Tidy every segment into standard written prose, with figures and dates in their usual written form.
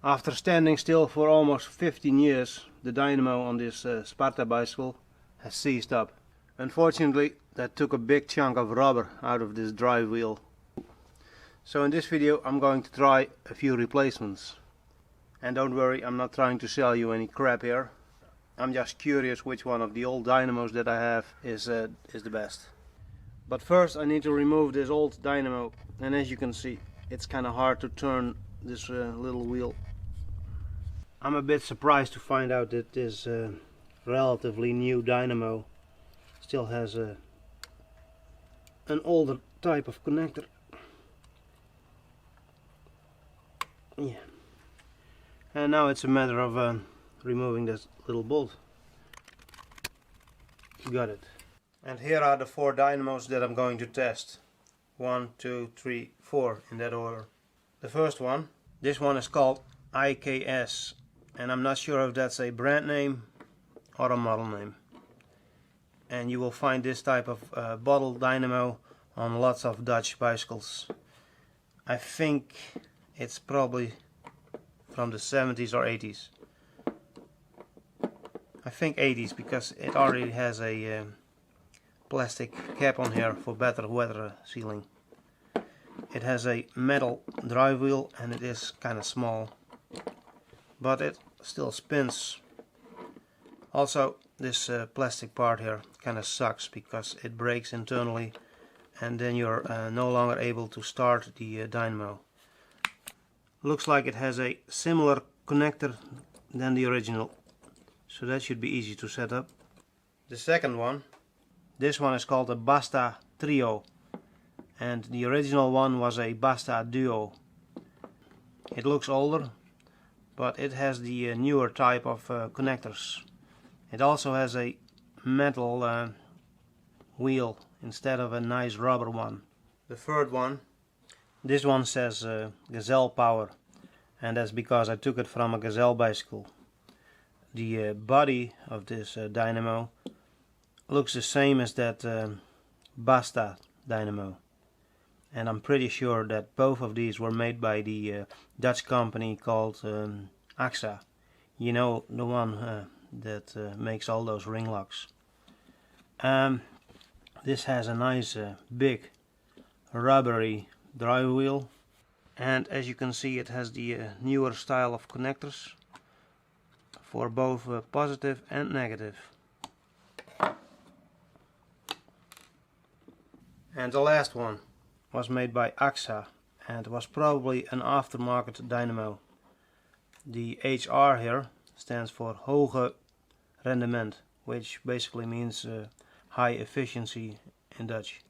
After standing still for almost 15 years, the dynamo on this Sparta bicycle has seized up. Unfortunately, that took a big chunk of rubber out of this drive wheel. So in this video I'm going to try a few replacements. And don't worry, I'm not trying to sell you any crap here. I'm just curious which one of the old dynamos that I have is the best. But first I need to remove this old dynamo, and as you can see, it's kind of hard to turn this little wheel. I'm a bit surprised to find out that this relatively new dynamo still has an older type of connector. Yeah. And now it's a matter of removing this little bolt. Got it. And here are the 4 dynamos that I'm going to test. 1, 2, 3, 4 in that order. The first one, this one is called IKS, and I'm not sure if that's a brand name or a model name. And you will find this type of bottle dynamo on lots of Dutch bicycles. I think it's probably from the 70s or 80s. I think 80s, because it already has a plastic cap on here for better weather sealing. It has a metal drive wheel and it is kind of small, but it still spins. Also, this plastic part here kind of sucks because it breaks internally and then you're no longer able to start the dynamo. Looks like it has a similar connector than the original, so that should be easy to set up. The second one, this one is called a Basta Trio, and the original one was a Basta Duo. It looks older, but it has the newer type of connectors. It also has a metal wheel instead of a nice rubber one. The third one, this one says Gazelle power, and that's because I took it from a Gazelle bicycle. The body of this dynamo looks the same as that Basta dynamo, and I'm pretty sure that both of these were made by the Dutch company called AXA. You know, the one that makes all those ring locks. This has a nice big rubbery drive wheel, and as you can see, it has the newer style of connectors for both positive and negative. And the last one was made by AXA and was probably an aftermarket dynamo. The HR here stands for horde rendement, which basically means high efficiency in Dutch.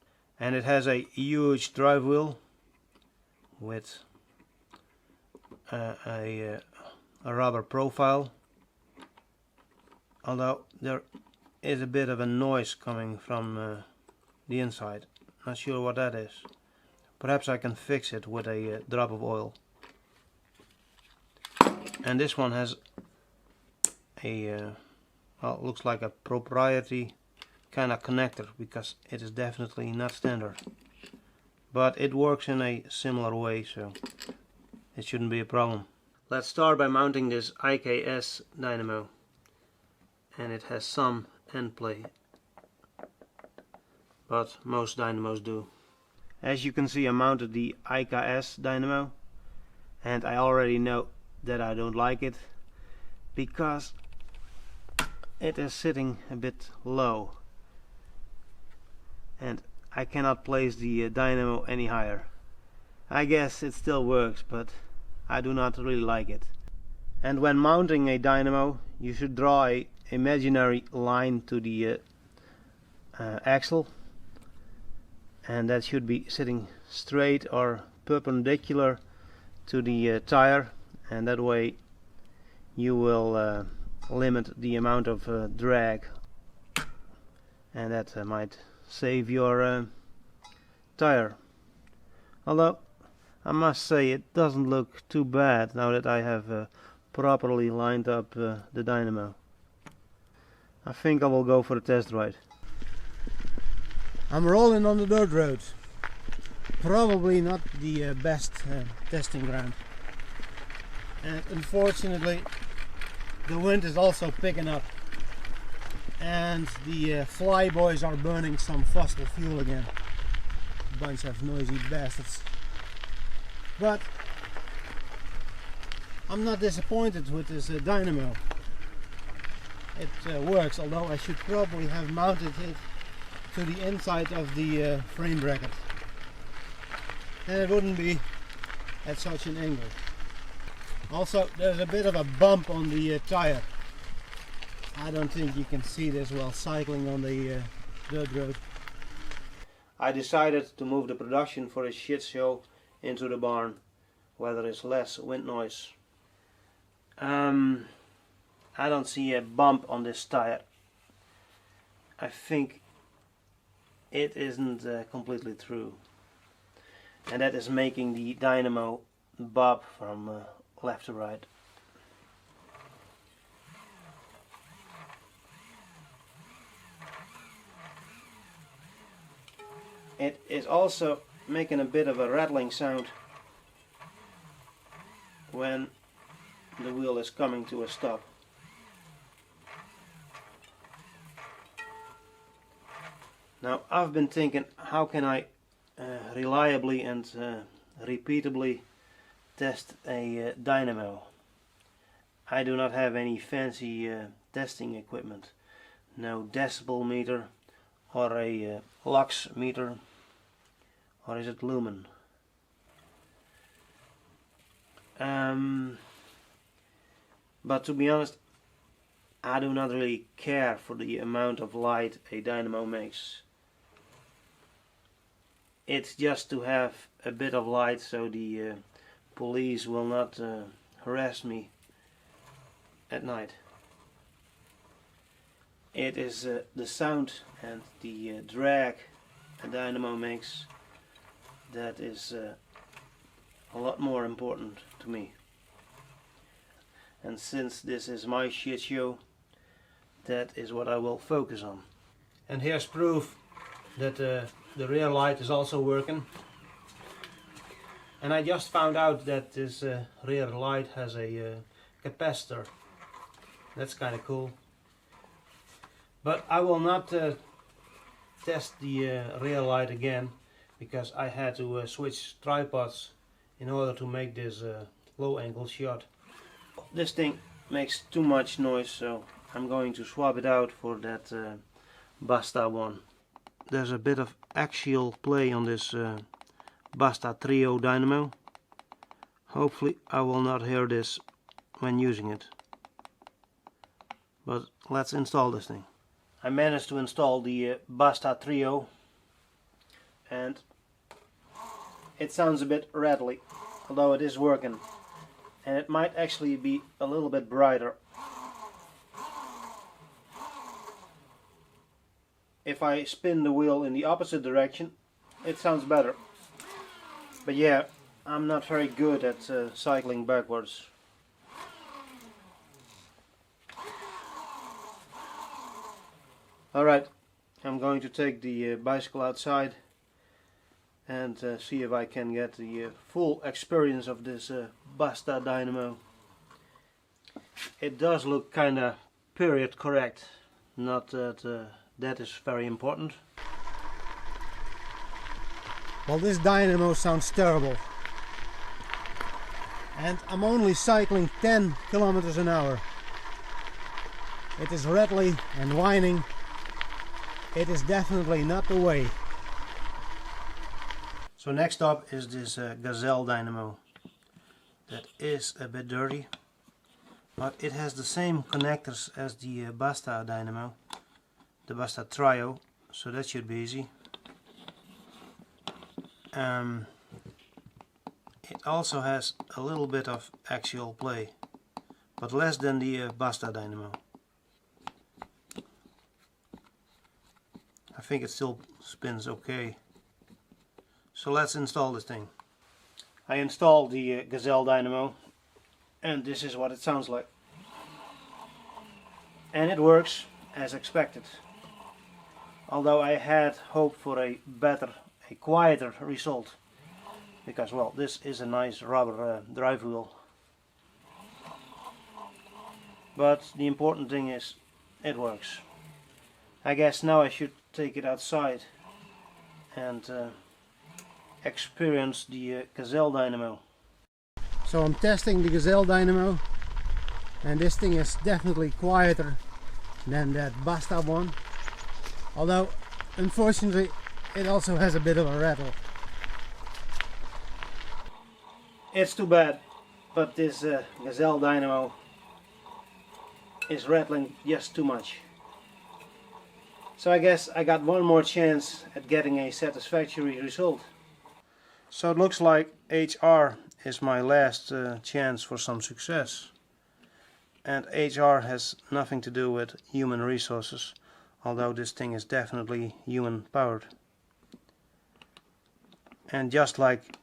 And it has a huge drive wheel with a rubber profile, although there is a bit of a noise coming from the inside. Not sure what that is. Perhaps I can fix it with a drop of oil. And this one has a well, looks like a proprietary kind of connector, because it is definitely not standard. But it works in a similar way, so it shouldn't be a problem. Let's start by mounting this IKS dynamo, and it has some end play, but most dynamos do. As you can see, I mounted the IKS dynamo, and I already know that I don't like it because it is sitting a bit low, and I cannot place the dynamo any higher. I guess it still works, but I do not really like it. And when mounting a dynamo, you should draw an imaginary line to the axle, and that should be sitting straight or perpendicular to the tire, and that way you will limit the amount of drag, and that might save your tire. Although I must say it doesn't look too bad now that I have properly lined up the dynamo. I think I will go for a test ride. I'm rolling on the dirt road. Probably not the best testing ground. and unfortunately the wind is also picking up, and the fly boys are burning some fossil fuel again. A bunch of noisy bastards. But I'm not disappointed with this dynamo. It works, although I should probably have mounted it to the inside of the frame bracket. Then it wouldn't be at such an angle. Also, there's a bit of a bump on the tire. I don't think you can see this while cycling on the dirt road. I decided to move the production for a shit show into the barn, where there is less wind noise. I don't see a bump on this tire. I think it isn't completely true, and that is making the dynamo bob from left to right. It is also making a bit of a rattling sound when the wheel is coming to a stop. Now, I've been thinking, how can I reliably and repeatably test a dynamo? I do not have any fancy testing equipment. No decibel meter or a lux meter, or is it lumen? But to be honest, I do not really care for the amount of light a dynamo makes. It's just to have a bit of light so the police will not harass me at night. It is the sound and the drag a dynamo makes that is a lot more important to me. And since this is my shit show, that is what I will focus on. And here's proof that the rear light is also working. And I just found out that this rear light has a capacitor. That's kind of cool. But I will not test the rear light again, because I had to switch tripods in order to make this low angle shot. This thing makes too much noise, so I'm going to swap it out for that Basta one. There's a bit of axial play on this Basta Trio dynamo. Hopefully I will not hear this when using it. But let's install this thing. I managed to install the Basta Trio, and it sounds a bit rattly, although it is working, and it might actually be a little bit brighter. If I spin the wheel in the opposite direction, it sounds better. But yeah, I'm not very good at cycling backwards. Alright, I'm going to take the bicycle outside and see if I can get the full experience of this Basta dynamo. It does look kinda period correct, not that that is very important. Well, this dynamo sounds terrible. And I'm only cycling 10 kilometers an hour. It is rattly and whining. It is definitely not the way. So next up is this Gazelle dynamo. That is a bit dirty, but it has the same connectors as the Basta dynamo, the Basta Trio, so that should be easy. It also has a little bit of axial play, but less than the Basta dynamo. I think it still spins okay. So let's install this thing. I installed the Gazelle dynamo, and this is what it sounds like. And it works as expected. Although I had hoped for a better, a quieter result. Because, well, this is a nice rubber drive wheel. but the important thing is it works. I guess now I should take it outside and experience the Gazelle dynamo. So I'm testing the Gazelle dynamo, and this thing is definitely quieter than that Basta one, although unfortunately it also has a bit of a rattle. It's too bad, but this Gazelle dynamo is rattling just too much. So I guess I got one more chance at getting a satisfactory result. So it looks like HR is my last chance for some success. And HR has nothing to do with human resources, although this thing is definitely human powered. And just like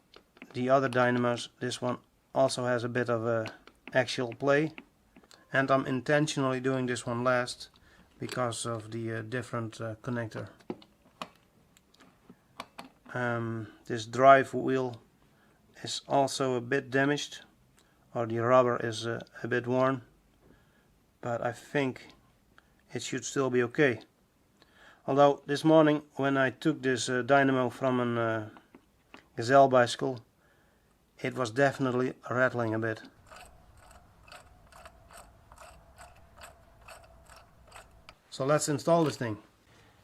the other dynamos, this one also has a bit of axial play. And I'm intentionally doing this one last because of the different connector. This drive wheel is also a bit damaged, or the rubber is a bit worn, but I think it should still be okay. Although this morning when I took this dynamo from a Gazelle bicycle, it was definitely rattling a bit. So let's install this thing.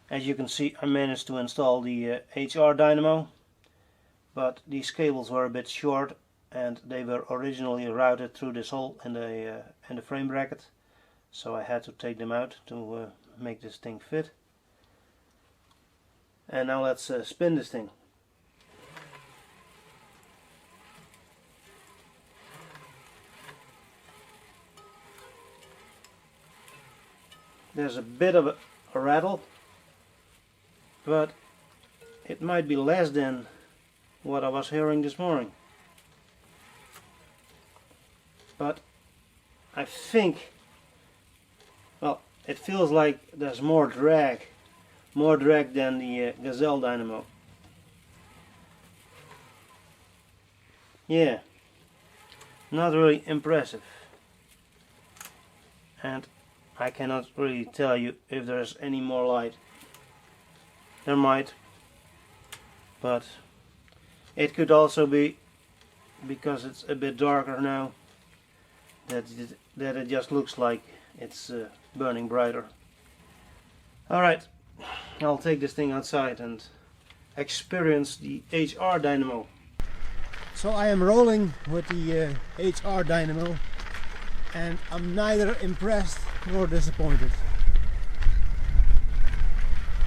As you can see, I managed to install the HR dynamo, but these cables were a bit short and they were originally routed through this hole in the frame bracket, so I had to take them out to make this thing fit. And now let's spin this thing. There's a bit of a rattle, but it might be less than what I was hearing this morning. But I think, well, it feels like there's more drag than the Gazelle dynamo. Yeah, not really impressive. And I cannot really tell you if there's any more light. There might, but it could also be because it's a bit darker now that it just looks like it's burning brighter. Alright, I'll take this thing outside and experience the HR dynamo. So I am rolling with the HR dynamo, and I'm neither impressed nor disappointed.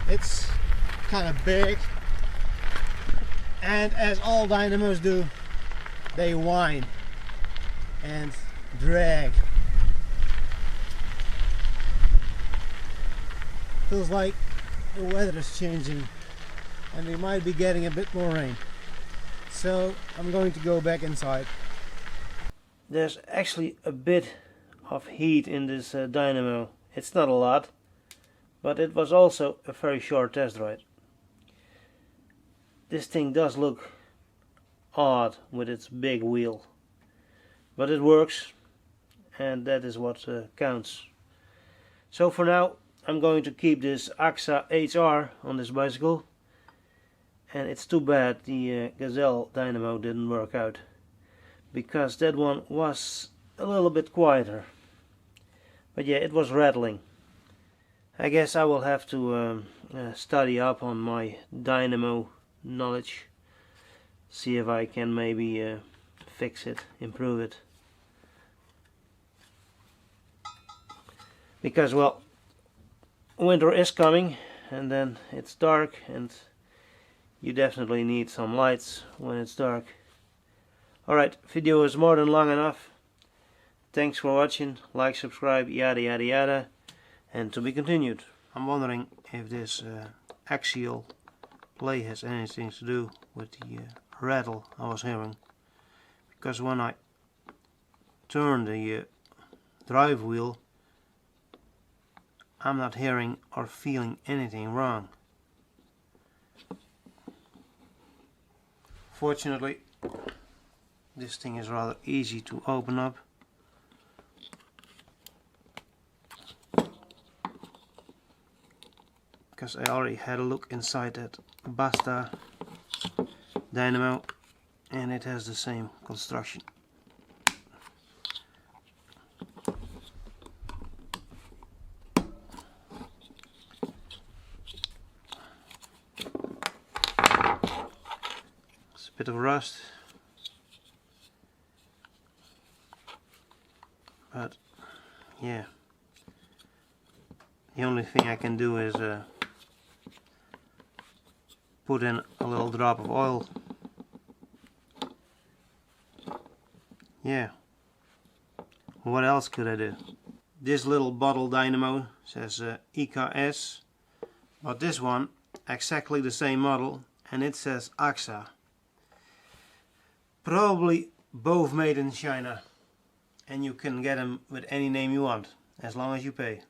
It's kind of big, and as all dynamos do, they whine and drag. Feels like the weather is changing and we might be getting a bit more rain. So I'm going to go back inside. There's actually a bit of heat in this dynamo. It's not a lot, but it was also a very short test ride. This thing does look odd with its big wheel, but it works, and that is what counts. So for now I'm going to keep this AXA HR on this bicycle, and it's too bad the Gazelle dynamo didn't work out, because that one was a little bit quieter. But yeah, it was rattling. I guess I will have to study up on my dynamo knowledge, see if I can maybe fix it, improve it. Because, well, winter is coming, and then it's dark, and you definitely need some lights when it's dark. Alright, video is more than long enough. Thanks for watching, like, subscribe, yada yada yada, and to be continued. I'm wondering if this axial play has anything to do with the rattle I was hearing, because when I turn the drive wheel, I'm not hearing or feeling anything wrong. Fortunately, this thing is rather easy to open up. because I already had a look inside that Basta dynamo and it has the same construction. It's a bit of rust, but yeah, the only thing I can do is put in a little drop of oil. Yeah, what else could I do? This little bottle dynamo says EKS, but this one, exactly the same model, and it says AXA. Probably both made in China, and you can get them with any name you want, as long as you pay.